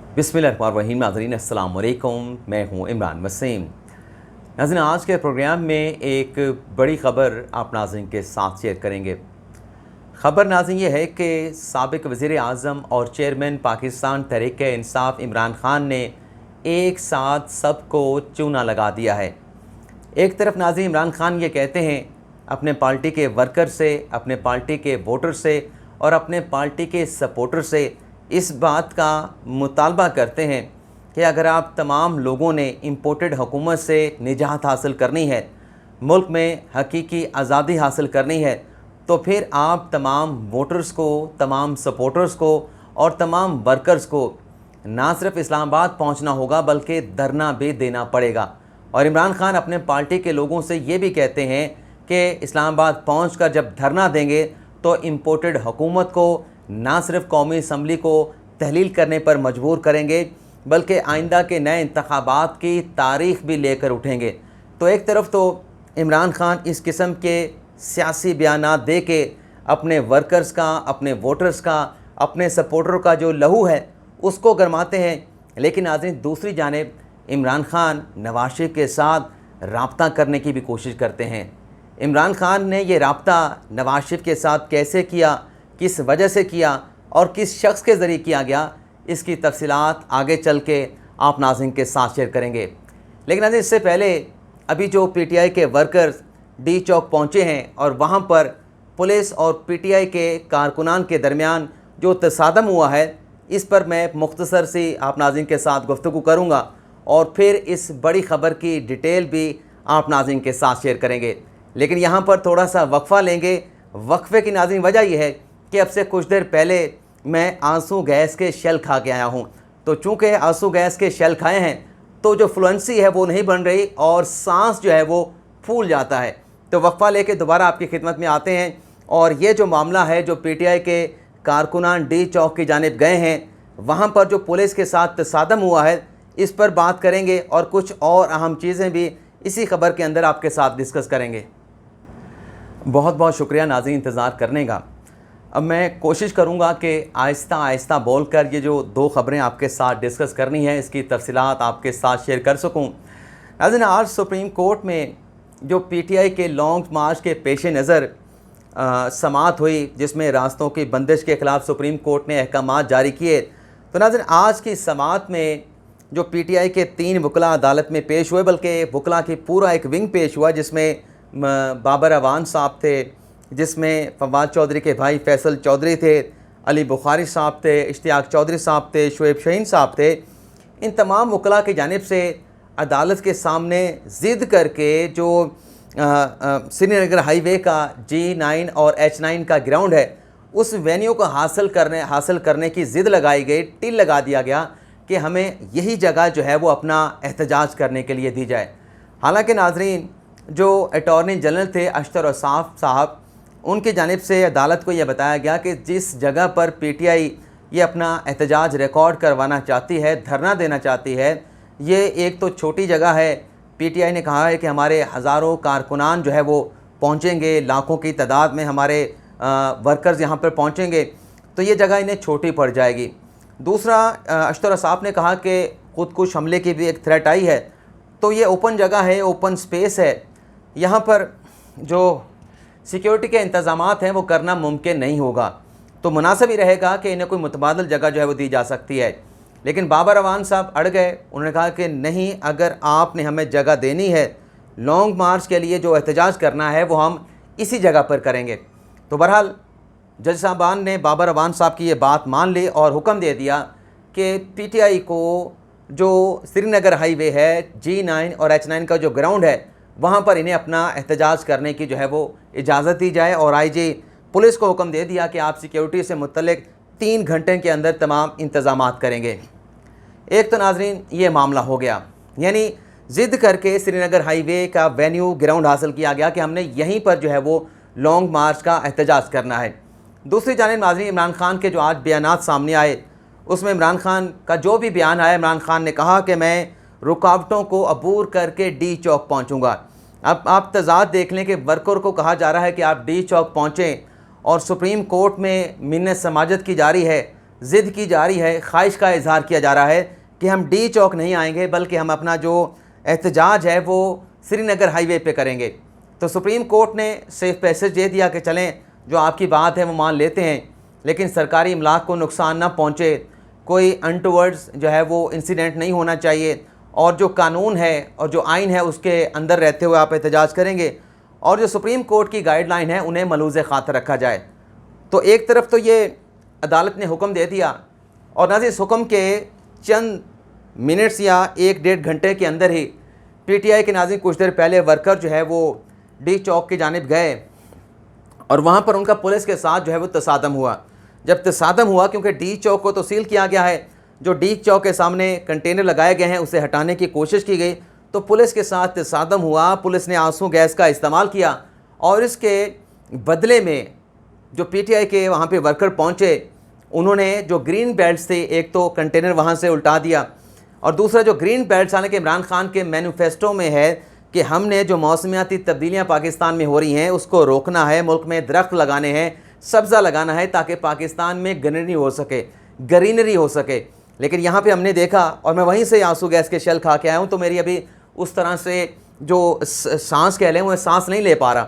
बिस्मिल्लाहिर्रहमानिर्रहीम। नाज़रीन अस्सलाम वालेकुम, मैं हूँ इमरान वसीम। नाज़रीन, आज के प्रोग्राम में एक बड़ी ख़बर आप नाज़रीन के साथ शेयर करेंगे। ख़बर नाज़रीन ये है कि साबिक़ वज़ीर आज़म और चेयरमैन पाकिस्तान तहरीक-ए-इंसाफ़ इमरान ख़ान ने एक साथ सबको चूना लगा दिया है। एक तरफ नाज़रीन इमरान ख़ान ये कहते हैं अपने पार्टी के वर्कर से, अपने पार्टी के वोटर से और अपने पार्टी के सपोर्टर से इस बात का मुतालबा करते हैं कि अगर आप तमाम लोगों ने इम्पोर्टेड हुकूमत से निजात हासिल करनी है, मुल्क में हकीकी आज़ादी हासिल करनी है, तो फिर आप तमाम वोटर्स को, तमाम सपोर्टर्स को और तमाम वर्कर्स को ना सिर्फ इस्लामाबाद पहुंचना होगा बल्कि धरना भी देना पड़ेगा। और इमरान ख़ान अपने पार्टी के लोगों से ये भी कहते हैं कि इस्लामाबाद पहुंचकर जब धरना देंगे तो इम्पोर्टेड हुकूमत को ना सिर्फ कौमी असम्बली को तहलील करने पर मजबूर करेंगे बल्कि आइंदा के नए इंतखाबात की तारीख़ भी लेकर उठेंगे। तो एक तरफ तो इमरान ख़ान इस किस्म के सियासी बयानात दे के अपने वर्कर्स का, अपने वोटर्स का, अपने सपोर्टरों का जो लहू है उसको गरमाते हैं, लेकिन नाज़रीन दूसरी जानिब इमरान ख़ान नवाज शरीफ के साथ रब्ता करने की भी कोशिश करते हैं। इमरान ख़ान ने ये रब्ता नवाज शरीफ के साथ कैसे किया, किस वजह से किया और किस शख्स के ज़रिए किया गया, इसकी तफसीलात आगे चल के आप नाज़रीन के साथ शेयर करेंगे। लेकिन नाज़रीन इससे पहले अभी जो पीटीआई के वर्कर्स डी चौक पहुँचे हैं और वहाँ पर पुलिस और पीटीआई के कारकुनान के दरमियान जो तसादम हुआ है, इस पर मैं मुख्तसर सी आप नाज़रीन के साथ गुफ्तगू करूँगा और फिर इस बड़ी ख़बर की डिटेल भी आप नाज़रीन के साथ शेयर करेंगे। लेकिन यहाँ पर थोड़ा सा वक्फ़ा लेंगे। वक्फ़े की नाज़रीन वजह यह है कि अब से कुछ देर पहले मैं आंसू गैस के शेल खा के आया हूँ। तो चूँकि आंसू गैस के शेल खाए हैं तो जो फ्लुएंसी है वो नहीं बन रही और सांस जो है वो फूल जाता है। तो वक्फ़ा लेके दोबारा आपकी खिदमत में आते हैं और ये जो मामला है, जो पीटीआई के कारकुनान डी चौक की जानिब गए हैं, वहाँ पर जो पुलिस के साथ तसादम हुआ है, इस पर बात करेंगे और कुछ और अहम चीज़ें भी इसी खबर के अंदर आपके साथ डिस्कस करेंगे। बहुत बहुत शुक्रिया नाज़रीन इंतज़ार करने का। अब मैं कोशिश करूंगा कि आहिस्ता आहिस्ता बोलकर ये जो दो ख़बरें आपके साथ डिस्कस करनी है इसकी तफसीलात आपके साथ शेयर कर सकूं। नाज़रीन, आज सुप्रीम कोर्ट में जो पीटीआई के लॉन्ग मार्च के पेश नज़र समाअत हुई, जिसमें रास्तों की बंदिश के ख़िलाफ़ सुप्रीम कोर्ट ने अहकामात जारी किए। तो नाज़रीन आज की समाअत में जो पीटीआई के 3 वकला अदालत में पेश हुए, बल्कि वकला की पूरा एक विंग पेश हुआ, जिसमें बाबर अवान साहब थे, जिसमें फवाद चौधरी के भाई फैसल चौधरी थे, अली बुखारी साहब थे, इश्तियाक चौधरी साहब थे, शुएब शहीन साहब थे। इन तमाम वकला की जानिब से अदालत के सामने ज़िद करके जो श्रीनगर हाईवे का G9 और H9 का ग्राउंड है, उस वेन्यू को हासिल करने की ज़िद लगाई गई, टिल लगा दिया गया कि हमें यही जगह जो है वो अपना एहतजाज करने के लिए दी जाए। हालांकि नाज़रीन जो अटॉर्नी जनरल थे अशतर औसाफ साहब, उनकी जानिब से अदालत को यह बताया गया कि जिस जगह पर पीटीआई ये अपना एहतजाज रिकॉर्ड करवाना चाहती है, धरना देना चाहती है, ये एक तो छोटी जगह है। पीटीआई ने कहा है कि हमारे हज़ारों कारकुनान जो है वो पहुँचेंगे, लाखों की तादाद में हमारे वर्कर्स यहाँ पर पहुँचेंगे, तो ये जगह इन्हें छोटी पड़ जाएगी। दूसरा, अशतर औसाफ ने कहा कि खुदकुश हमले की भी एक थ्रेट आई है, तो ये ओपन जगह है, ओपन स्पेस है, यहाँ पर जो सिक्योरिटी के इंतज़ामात हैं वो करना मुमकिन नहीं होगा। तो मुनासिब ही रहेगा कि इन्हें कोई मुतबादल जगह जो है वो दी जा सकती है। लेकिन बाबर अवान साहब अड़ गए। उन्होंने कहा कि नहीं, अगर आपने हमें जगह देनी है लॉन्ग मार्च के लिए, जो एहतजाज करना है वो हम इसी जगह पर करेंगे। तो बहरहाल जज साहबान ने बाबर अवान साहब की ये बात मान ली और हुक्म दे दिया कि पीटीआई को जो श्रीनगर हाईवे है, G9 और H9 का जो ग्राउंड है, वहाँ पर इन्हें अपना एहतजाज करने की जो है वो इजाज़त दी जाए। और आईजी पुलिस को हुक्म दे दिया कि आप सिक्योरिटी से मुतल्लिक 3 घंटे के अंदर तमाम इंतज़ामात करेंगे। एक तो नाज़रीन ये मामला हो गया, यानी ज़िद करके श्रीनगर हाईवे का वेन्यू ग्राउंड हासिल किया गया कि हमने यहीं पर जो है वो लॉन्ग मार्च का एहतजाज करना है। दूसरी जानिब नाज़रीन इमरान ख़ान के जो आज बयानात सामने आए, उसमें इमरान ख़ान का जो भी बयान आया, इमरान ख़ान ने कहा कि मैं रुकावटों को अबूर करके डी चौक पहुँचूँगा। अब आप तज़ाद देख लें कि वर्कर को कहा जा रहा है कि आप डी चौक पहुँचें और सुप्रीम कोर्ट में मिन्नत समाजत की जा रही है, ज़िद की जा रही है, ख्वाहिश का इजहार किया जा रहा है कि हम डी चौक नहीं आएंगे बल्कि हम अपना जो एहतजाज है वो श्रीनगर हाईवे पे करेंगे। तो सुप्रीम कोर्ट ने सेफ पैसेज दे दिया कि चलें, जो आपकी बात है वो मान लेते हैं, लेकिन सरकारी इमलाक को नुकसान ना पहुँचे, कोई अनटुवर्ड्स जो है वो इंसिडेंट नहीं होना चाहिए, और जो कानून है और जो आइन है उसके अंदर रहते हुए आप एहतजाज करेंगे, और जो सुप्रीम कोर्ट की गाइडलाइन है उन्हें मलूज़ खातर रखा जाए। तो एक तरफ तो ये अदालत ने हुक्म दे दिया, और नाज़रीन इस हुक्म के चंद मिनट्स या 1-1.5 घंटे के अंदर ही पीटीआई के नाज़रीन कुछ देर पहले वर्कर जो है वो डी चौक की जानिब गए, और वहाँ पर उनका पुलिस के साथ जो है वो तसादम हुआ। जब तसादम हुआ, क्योंकि डी चौक को तो सील किया गया है, जो डी चौक के सामने कंटेनर लगाए गए हैं उसे हटाने की कोशिश की गई, तो पुलिस के साथ तसादम हुआ। पुलिस ने आंसू गैस का इस्तेमाल किया, और इसके बदले में जो पीटीआई के वहाँ पे वर्कर पहुँचे, उन्होंने जो ग्रीन बेल्ट थे, एक तो कंटेनर वहाँ से उल्टा दिया, और दूसरा जो ग्रीन बेल्ट, हालांकि इमरान खान के मैनिफेस्टो में है कि हमने जो मौसमियाती तब्दीलियाँ पाकिस्तान में हो रही हैं उसको रोकना है, मुल्क में दरख्त लगाने हैं, सब्ज़ा लगाना है, ताकि पाकिस्तान में ग्रीनरी हो सके। लेकिन यहाँ पे हमने देखा, और मैं वहीं से आंसू गैस के शेल खा के आया हूँ, तो मेरी अभी उस तरह से जो सांस कह लें वो सांस नहीं ले पा रहा।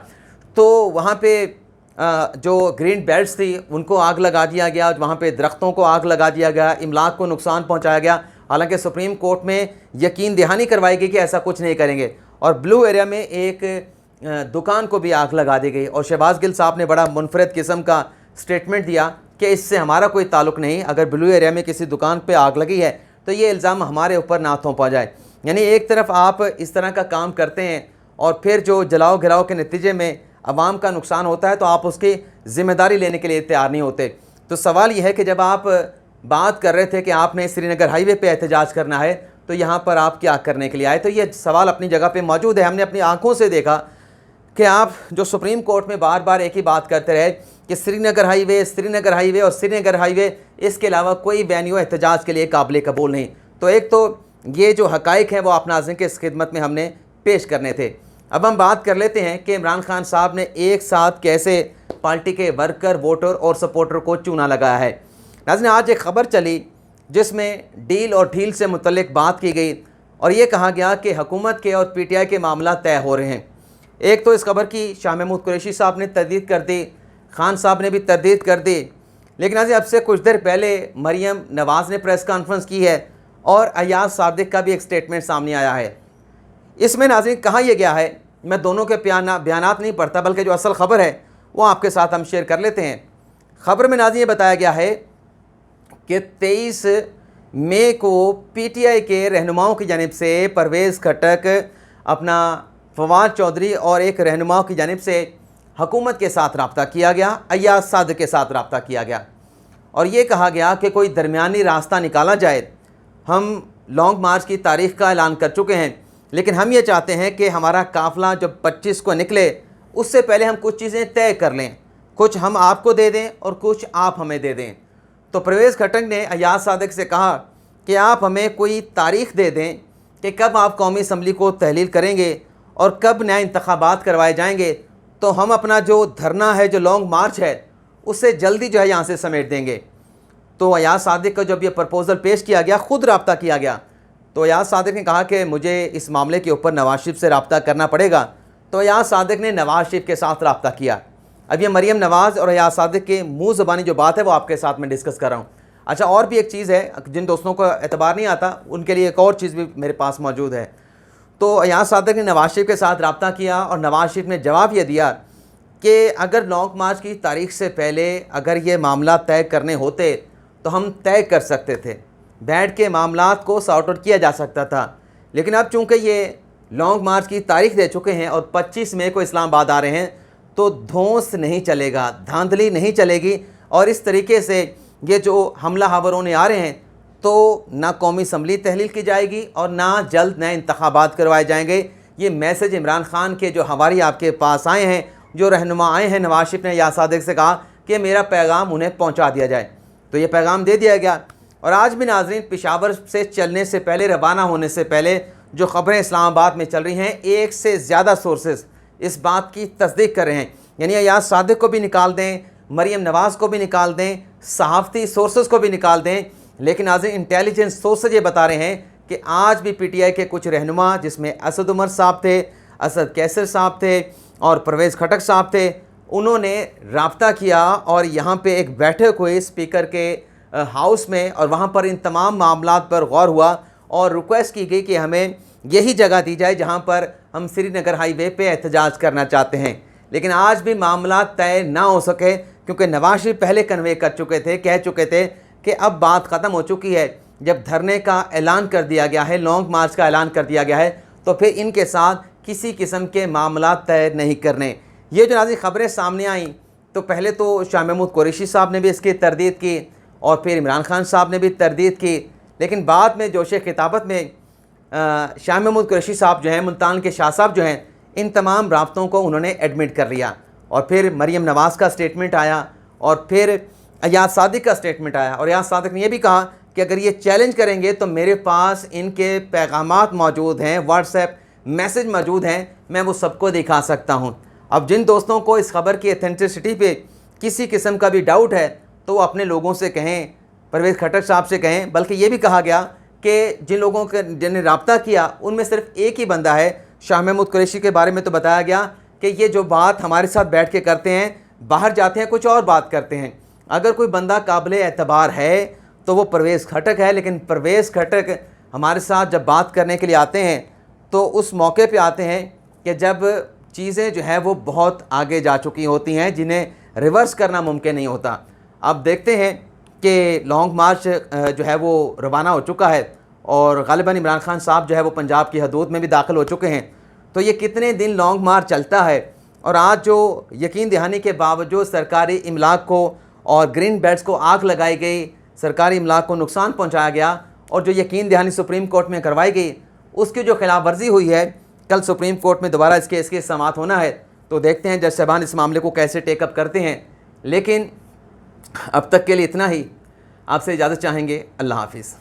तो वहाँ पे जो ग्रीन बेल्ट्स थी उनको आग लगा दिया गया, वहाँ पे दरख्तों को आग लगा दिया गया, इमलाक को नुकसान पहुँचाया गया। हालांकि सुप्रीम कोर्ट में यकीन दहानी करवाई गई कि ऐसा कुछ नहीं करेंगे, और ब्लू एरिया में एक दुकान को भी आग लगा दी गई, और शहबाज गिल साहब ने बड़ा मुनफरद किस्म का स्टेटमेंट दिया कि इससे हमारा कोई ताल्लुक़ नहीं, अगर ब्लू एरिया में किसी दुकान पे आग लगी है तो ये इल्ज़ाम हमारे ऊपर ना थोपा जाए। यानी एक तरफ आप इस तरह का काम करते हैं, और फिर जो जलाओ घिराव के नतीजे में अवाम का नुकसान होता है तो आप उसकी ज़िम्मेदारी लेने के लिए तैयार नहीं होते। तो सवाल यह है कि जब आप बात कर रहे थे कि आपने श्रीनगर हाईवे पे एहतजाज करना है, तो यहाँ पर आप क्या करने के लिए आए? तो ये सवाल अपनी जगह पे मौजूद है। हमने अपनी आंखों से देखा कि आप जो सुप्रीम कोर्ट में बार बार एक ही बात करते रहे कि श्रीनगर हाईवे और श्रीनगर हाईवे, इसके अलावा कोई वेन्यू एहतजाज के लिए काबिल कबूल नहीं। तो एक तो ये जो हक़ाइक़ हैं वो आप नाज़रीन के खिदमत में हमने पेश करने थे। अब हम बात कर लेते हैं कि इमरान खान साहब ने एक साथ कैसे पार्टी के वर्कर, वोटर और सपोर्टर को चूना लगाया है। नाज़रीन आज एक ख़बर चली जिसमें डील और ढील से मुतल्लिक बात की गई, और ये कहा गया कि हुकूमत के और पीटीआई के मामला तय हो रहे हैं। एक तो इस खबर की शाह महमूद कुरैशी साहब ने तरदीद कर दी, खान साहब ने भी तरदीद कर दी, लेकिन आज अब से कुछ देर पहले मरियम नवाज़ ने प्रेस कॉन्फ्रेंस की है, और अयाज सादिक का भी एक स्टेटमेंट सामने आया है। इसमें नाज़रीन कहा यह गया है, मैं दोनों के बयानात नहीं पढ़ता बल्कि जो असल ख़बर है वो आपके साथ हम शेयर कर लेते हैं। ख़बर में नाज़रीन ये बताया गया है कि 23 मई को पीटीआई के रहनुमाओं की जानिब से परवेज़ खट्टक, अपना फवाद चौधरी और एक रहनुमाओं की जानिब से हुकूमत के साथ रब्ता किया गया, अयाज सादिक के साथ रब्ता किया गया, और ये कहा गया कि कोई दरमियानी रास्ता निकाला जाए। हम लॉन्ग मार्च की तारीख़ का ऐलान कर चुके हैं, लेकिन हम ये चाहते हैं कि हमारा काफ़िला जब 25 को निकले उससे पहले हम कुछ चीज़ें तय कर लें, कुछ हम आपको दे दें और कुछ आप हमें दे दें। तो परवेज़ खट्टक ने अयाज सादिक से कहा कि आप हमें कोई तारीख़ दे दें कि कब आप कौमी असम्बली को तहलील करेंगे और कब नए इंतखाबात करवाए जाएंगे, तो हम अपना जो धरना है, जो लॉन्ग मार्च है, उससे जल्दी जो है यहाँ से समेट देंगे। तो अयाज सादिक का जब ये प्रपोज़ल पेश किया गया, ख़ुद रब्ता किया गया, तो अयाज सादिक ने कहा कि मुझे इस मामले के ऊपर नवाज शरीफ से रब्ता करना पड़ेगा। तो अयाज सादिक ने नवाज शरीफ के साथ रब्ता किया। अब ये मरियम नवाज़ और अयाज सादिक के मुँह ज़बानी जो बात है वो आपके साथ मैं डिस्कस कर रहा हूँ। अच्छा, और भी एक चीज़ है, जिन दोस्तों को एतबार नहीं आता उनके लिए एक और चीज़ भी मेरे पास मौजूद है। तो अयाज सादिक ने नवाज शरीफ के साथ रब्ता किया, और नवाज शरीफ ने जवाब ये दिया कि अगर लॉन्ग मार्च की तारीख़ से पहले अगर ये मामला तय करने होते तो हम तय कर सकते थे, बैठ के मामलात को सॉर्ट आउट किया जा सकता था। लेकिन अब चूँकि ये लॉन्ग मार्च की तारीख़ दे चुके हैं और 25 मई को इस्लामाबाद आ रहे हैं, तो धौंस नहीं चलेगा, धांधली नहीं चलेगी, और इस तरीके से ये जो हमला हावरों ने आ रहे हैं तो ना कौमी असम्बली तहलील की जाएगी और ना जल्द नए इंतखाबात करवाए जाएंगे। ये मैसेज इमरान खान के जो हवारी आपके पास आए हैं, जो रहनुमा आए हैं, नवाज शरीफ ने अयाज सादिक से कहा कि मेरा पैगाम उन्हें पहुँचा दिया जाए, तो ये पैगाम दे दिया गया। और आज भी नाज़रीन पेशावर से चलने से पहले, रवाना होने से पहले जो ख़बरें इस्लामाबाद में चल रही हैं, एक से ज़्यादा सोर्सेज इस बात की तस्दीक कर रहे हैं। यानी अयाज सादिक को भी निकाल दें, मरियम नवाज़ को भी निकाल दें, सहाफ़ती सोर्सेज को भी निकाल दें, लेकिन नाज़रीन इंटेलिजेंस सोर्सेज ये बता रहे हैं कि आज भी पीटीआई के कुछ रहनुमा, जिसमें असद उमर साहब थे, असद कैसर साहब थे और परवेज़ खटक साहब थे, उन्होंने राब्ता किया और यहाँ पे एक बैठक हुई स्पीकर के हाउस में, और वहाँ पर इन तमाम मामलात पर गौर हुआ और रिक्वेस्ट की गई कि हमें यही जगह दी जाए जहाँ पर हम श्रीनगर हाईवे पे एहतजाज करना चाहते हैं। लेकिन आज भी मामला तय ना हो सके, क्योंकि नवाज शरीफ पहले कन्वे कर चुके थे, कह चुके थे कि अब बात ख़त्म हो चुकी है। जब धरने का ऐलान कर दिया गया है, लॉन्ग मार्च का ऐलान कर दिया गया है, तो फिर इनके साथ किसी किस्म के मामला तय नहीं करने। ये जो नाज़रीन ख़बरें सामने आई, तो पहले तो शाह महमूद कुरैशी साहब ने भी इसकी तरदीद की और फिर इमरान खान साहब ने भी तरदीद की, लेकिन बाद में जोश खिताबत में शाह महमूद कुरैशी साहब जो हैं, मुल्तान के शाह साहब जो हैं, इन तमाम राब्तों को उन्होंने एडमिट कर लिया। और फिर मरीम नवाज़ का स्टेटमेंट आया और फिर अयाज सादिक का स्टेटमेंट आया, और अयाज सादिक ने यह भी कहा कि अगर ये चैलेंज करेंगे तो मेरे पास इनके पैगामात मौजूद हैं, व्हाट्सएप मैसेज मौजूद हैं, मैं वो सबको दिखा सकता हूँ। अब जिन दोस्तों को इस खबर की एथेंटिसिटी पे किसी किस्म का भी डाउट है तो वो अपने लोगों से कहें, परवेज़ खटक साहब से कहें। बल्कि ये भी कहा गया कि जिन लोगों के जिन्हें रब्ता किया उनमें सिर्फ एक ही बंदा है। शाह महमूद कुरैशी के बारे में तो बताया गया कि ये जो बात हमारे साथ बैठ के करते हैं, बाहर जाते हैं कुछ और बात करते हैं। अगर कोई बंदा काबिल एतबार है तो वो परवेज़ खटक है, लेकिन परवेज़ खटक हमारे साथ जब बात करने के लिए आते हैं तो उस मौके पे आते हैं कि जब चीज़ें जो है वो बहुत आगे जा चुकी होती हैं, जिन्हें रिवर्स करना मुमकिन नहीं होता। अब देखते हैं कि लॉन्ग मार्च जो है वो रवाना हो चुका है और ग़ालिबन इमरान खान साहब जो है वो पंजाब की हदूद में भी दाखिल हो चुके हैं। तो ये कितने दिन लॉन्ग मार्च चलता है, और आज जो यकीन दहानी के बावजूद सरकारी इमलाक को और ग्रीन बेल्ट्स को आग लगाई गई, सरकारी इमलाक को नुकसान पहुंचाया गया, और जो यकीन दहानी सुप्रीम कोर्ट में करवाई गई उसकी जो खिलाफ वर्जी हुई है, कल सुप्रीम कोर्ट में दोबारा इस केस की समाअत होना है। तो देखते हैं जज साहबान इस मामले को कैसे टेकअप करते हैं। लेकिन अब तक के लिए इतना ही, आपसे इजाज़त चाहेंगे। अल्लाह हाफिज़।